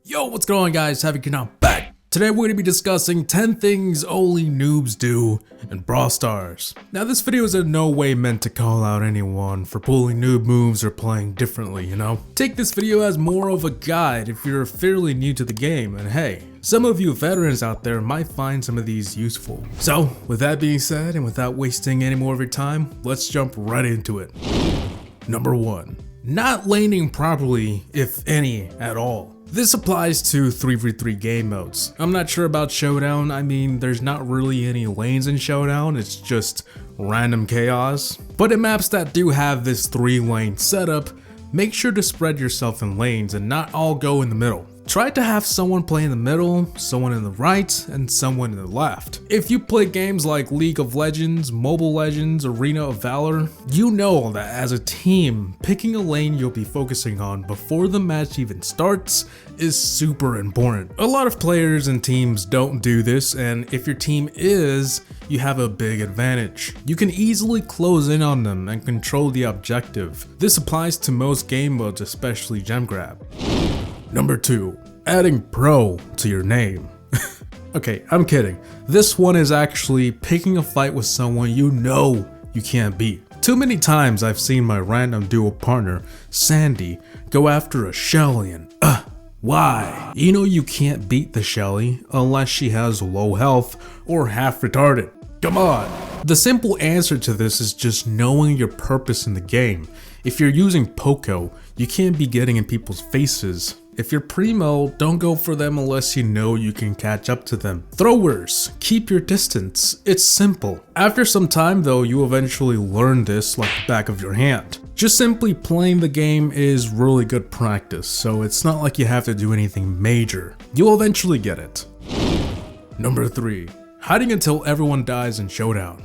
Yo, what's going on guys? Havoc here now back. Today we're going to be discussing 10 things only noobs do in Brawl Stars. Now this video is in no way meant to call out anyone for pulling noob moves or playing differently, you know? Take this video as more of a guide if you're fairly new to the game, and hey, some of you veterans out there might find some of these useful. So with that being said, and without wasting any more of your time, let's jump right into it. Number 1. Not laning properly, if any at all. This applies to 3v3 game modes. I'm not sure about Showdown. I mean, there's not really any lanes in Showdown, it's just random chaos. But in maps that do have this 3-lane setup, make sure to spread yourself in lanes and not all go in the middle. Try to have someone play in the middle, someone in the right, and someone in the left. If you play games like League of Legends, Mobile Legends, Arena of Valor, you know that as a team, picking a lane you'll be focusing on before the match even starts is super important. A lot of players and teams don't do this, and if your team is, you have a big advantage. You can easily close in on them and control the objective. This applies to most game modes, especially Gem Grab. Number 2. Adding pro to your name. Okay, I'm kidding. This one is actually picking a fight with someone you know you can't beat. Too many times I've seen my random duo partner, Sandy, go after a Shelly and why? You know you can't beat the Shelly unless she has low health or half retarded. Come on. The simple answer to this is just knowing your purpose in the game. If you're using Poco, you can't be getting in people's faces. If you're Primo, don't go for them unless you know you can catch up to them. Throwers, keep your distance. It's simple. After some time though, you eventually learn this like the back of your hand. Just simply playing the game is really good practice, so it's not like you have to do anything major. You'll eventually get it. Number 3. Hiding until everyone dies in Showdown.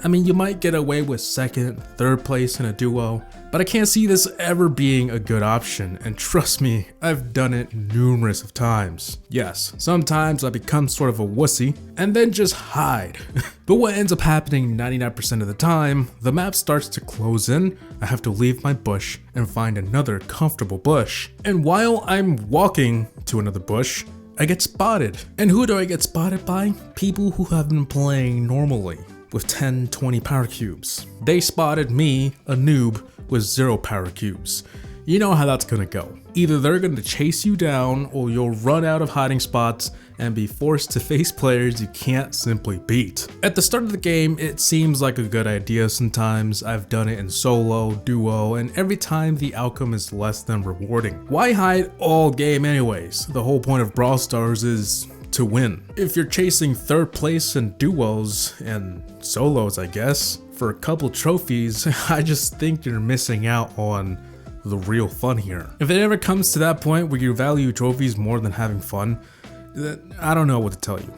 I mean, you might get away with second, third place in a duo, but I can't see this ever being a good option, and trust me, I've done it numerous of times. Yes, sometimes I become sort of a wussy, and then just hide. But what ends up happening 99% of the time, the map starts to close in, I have to leave my bush and find another comfortable bush. And while I'm walking to another bush, I get spotted. And who do I get spotted by? People who have been playing normally with 10-20 power cubes. They spotted me, a noob, with 0 power cubes. You know how that's gonna go. Either they're gonna chase you down or you'll run out of hiding spots and be forced to face players you can't simply beat. At the start of the game, it seems like a good idea sometimes. I've done it in solo, duo, and every time the outcome is less than rewarding. Why hide all game anyways? The whole point of Brawl Stars is to win. If you're chasing third place in duos and solos, I guess, for a couple trophies, I just think you're missing out on the real fun here. If it ever comes to that point where you value trophies more than having fun, I don't know what to tell you.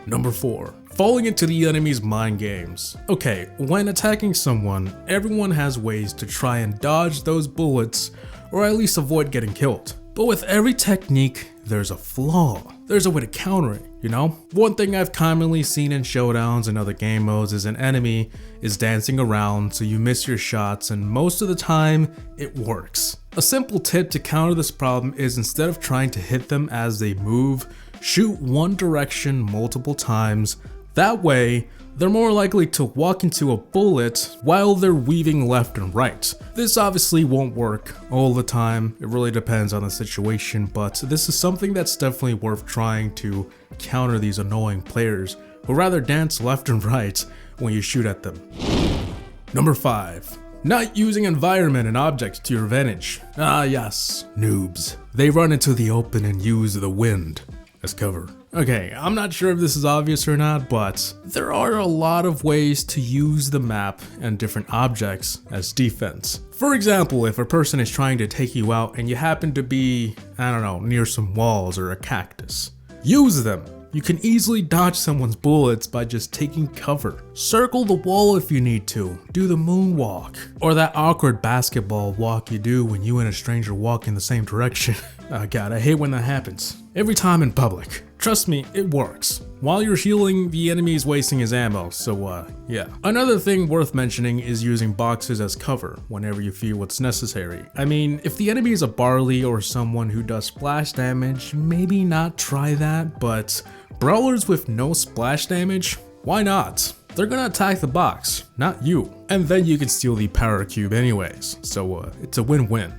Number 4. Falling into the enemy's mind games. Okay, when attacking someone, everyone has ways to try and dodge those bullets or at least avoid getting killed. But with every technique, there's a flaw. There's a way to counter it, you know? One thing I've commonly seen in showdowns and other game modes is an enemy is dancing around so you miss your shots, and most of the time, it works. A simple tip to counter this problem is instead of trying to hit them as they move, shoot one direction multiple times. That way, they're more likely to walk into a bullet while they're weaving left and right. This obviously won't work all the time, it really depends on the situation, but this is something that's definitely worth trying to counter these annoying players who rather dance left and right when you shoot at them. Number 5. Not using environment and objects to your advantage. Ah yes, noobs. They run into the open and use the wind as cover. Okay, I'm not sure if this is obvious or not, but there are a lot of ways to use the map and different objects as defense. For example, if a person is trying to take you out and you happen to be, I don't know, near some walls or a cactus, use them. You can easily dodge someone's bullets by just taking cover. Circle the wall if you need to, do the moonwalk, or that awkward basketball walk you do when you and a stranger walk in the same direction. Oh god, I hate when that happens. Every time in public. Trust me, it works. While you're healing, the enemy is wasting his ammo, so yeah. Another thing worth mentioning is using boxes as cover whenever you feel it's necessary. I mean, if the enemy is a Barley or someone who does splash damage, maybe not try that, but brawlers with no splash damage, why not? They're gonna attack the box, not you. And then you can steal the power cube anyways, so it's a win-win.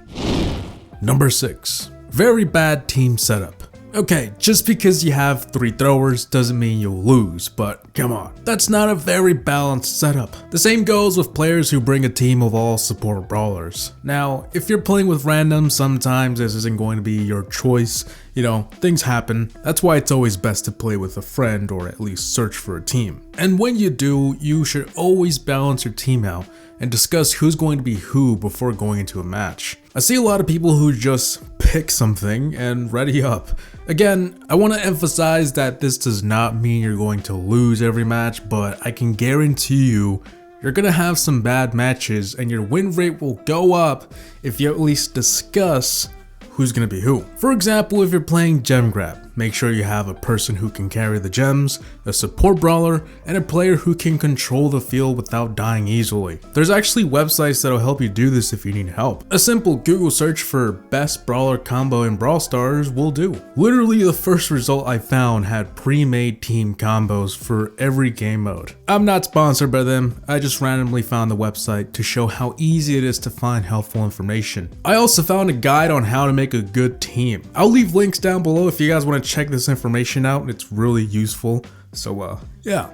Number 6. Very bad team setup. Okay, just because you have 3 throwers doesn't mean you'll lose, but come on, that's not a very balanced setup. The same goes with players who bring a team of all support brawlers. Now, if you're playing with randoms, sometimes this isn't going to be your choice. You know, things happen. That's why it's always best to play with a friend or at least search for a team. And when you do, you should always balance your team out and discuss who's going to be who before going into a match. I see a lot of people who just pick something and ready up. Again, I want to emphasize that this does not mean you're going to lose every match, but I can guarantee you you're gonna have some bad matches and your win rate will go up if you at least discuss who's gonna be who. For example, if you're playing gem grab, make sure you have a person who can carry the gems, a support brawler, and a player who can control the field without dying easily. There's actually websites that'll help you do this if you need help. A simple Google search for best brawler combo in Brawl Stars will do. Literally the first result I found had pre-made team combos for every game mode. I'm not sponsored by them, I just randomly found the website to show how easy it is to find helpful information. I also found a guide on how to make a good team. I'll leave links down below if you guys want to check this information out. It's really useful. So yeah.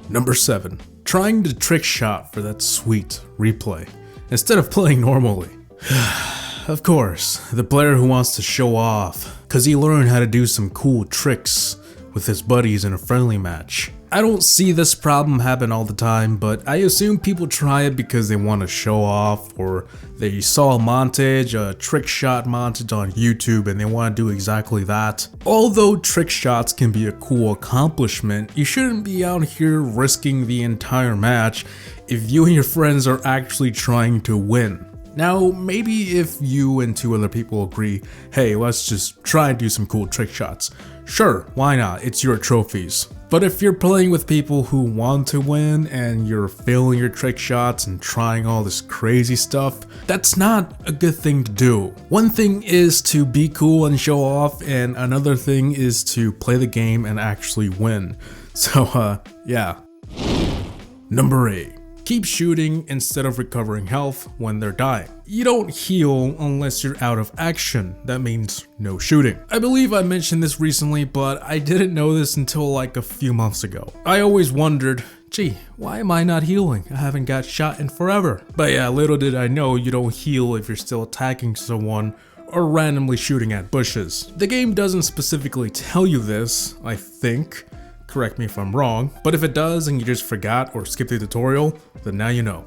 Number 7. Trying to trick shot for that sweet replay instead of playing normally. Of course, the player who wants to show off cause he learned how to do some cool tricks with his buddies in a friendly match. I don't see this problem happen all the time, but I assume people try it because they want to show off, or they saw a montage, a trick shot montage on YouTube, and they want to do exactly that. Although trick shots can be a cool accomplishment, you shouldn't be out here risking the entire match if you and your friends are actually trying to win. Now, maybe if you and 2 other people agree, hey, let's just try and do some cool trick shots. Sure, why not? It's your trophies. But if you're playing with people who want to win and you're failing your trick shots and trying all this crazy stuff, that's not a good thing to do. One thing is to be cool and show off, and another thing is to play the game and actually win. So, yeah. Number 8. Keep shooting instead of recovering health when they're dying. You don't heal unless you're out of action. That means no shooting. I believe I mentioned this recently, but I didn't know this until like a few months ago. I always wondered, gee, why am I not healing? I haven't got shot in forever. But yeah, little did I know you don't heal if you're still attacking someone or randomly shooting at bushes. The game doesn't specifically tell you this, I think. Correct me if I'm wrong, but if it does and you just forgot or skipped the tutorial, then now you know.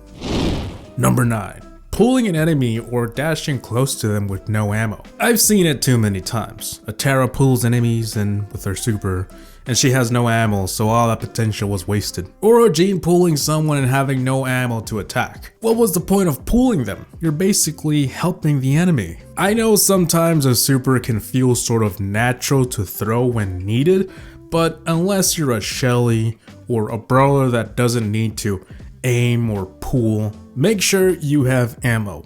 Number 9. Pulling an enemy or dashing close to them with no ammo. I've seen it too many times. A Tara pulls enemies and with her super, and she has no ammo, so all that potential was wasted. Or a Jean pulling someone and having no ammo to attack. What was the point of pulling them? You're basically helping the enemy. I know sometimes a super can feel sort of natural to throw when needed, but unless you're a Shelly or a brawler that doesn't need to aim or pull, make sure you have ammo.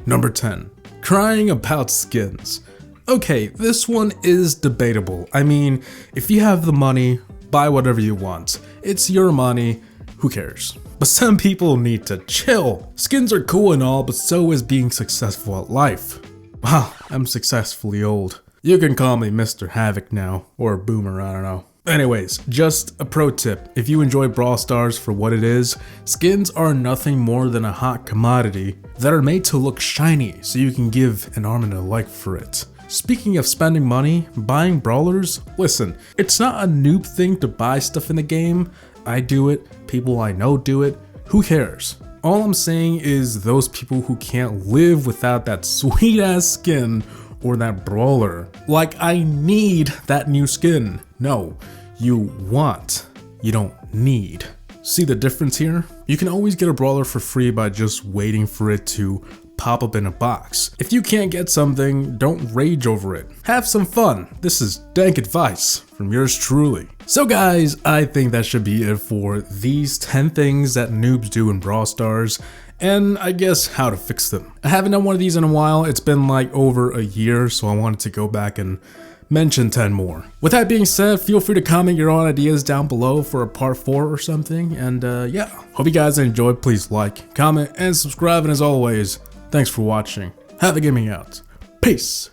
Number 10. Crying about skins. Okay, this one is debatable. I mean, if you have the money, buy whatever you want. It's your money, who cares? But some people need to chill. Skins are cool and all, but so is being successful at life. Wow, I'm successfully old. You can call me Mr. Havoc now, or Boomer, I don't know. Anyways, just a pro tip, if you enjoy Brawl Stars for what it is, skins are nothing more than a hot commodity that are made to look shiny so you can give an arm and a leg for it. Speaking of spending money, buying brawlers, listen, it's not a noob thing to buy stuff in the game. I do it, people I know do it, who cares? All I'm saying is those people who can't live without that sweet ass skin or that brawler. Like, I need that new skin. No, you want, you don't need. See the difference here? You can always get a brawler for free by just waiting for it to pop up in a box. If you can't get something, don't rage over it. Have some fun. This is dank advice from yours truly. So guys, I think that should be it for these 10 things that noobs do in Brawl Stars, and I guess how to fix them. I haven't done one of these in a while. It's been like over a year, so I wanted to go back and mention 10 more. With that being said, feel free to comment your own ideas down below for a part 4 or something, and yeah, hope you guys enjoyed. Please like, comment, and subscribe, and as always, thanks for watching. Havoc Gaming out. Peace.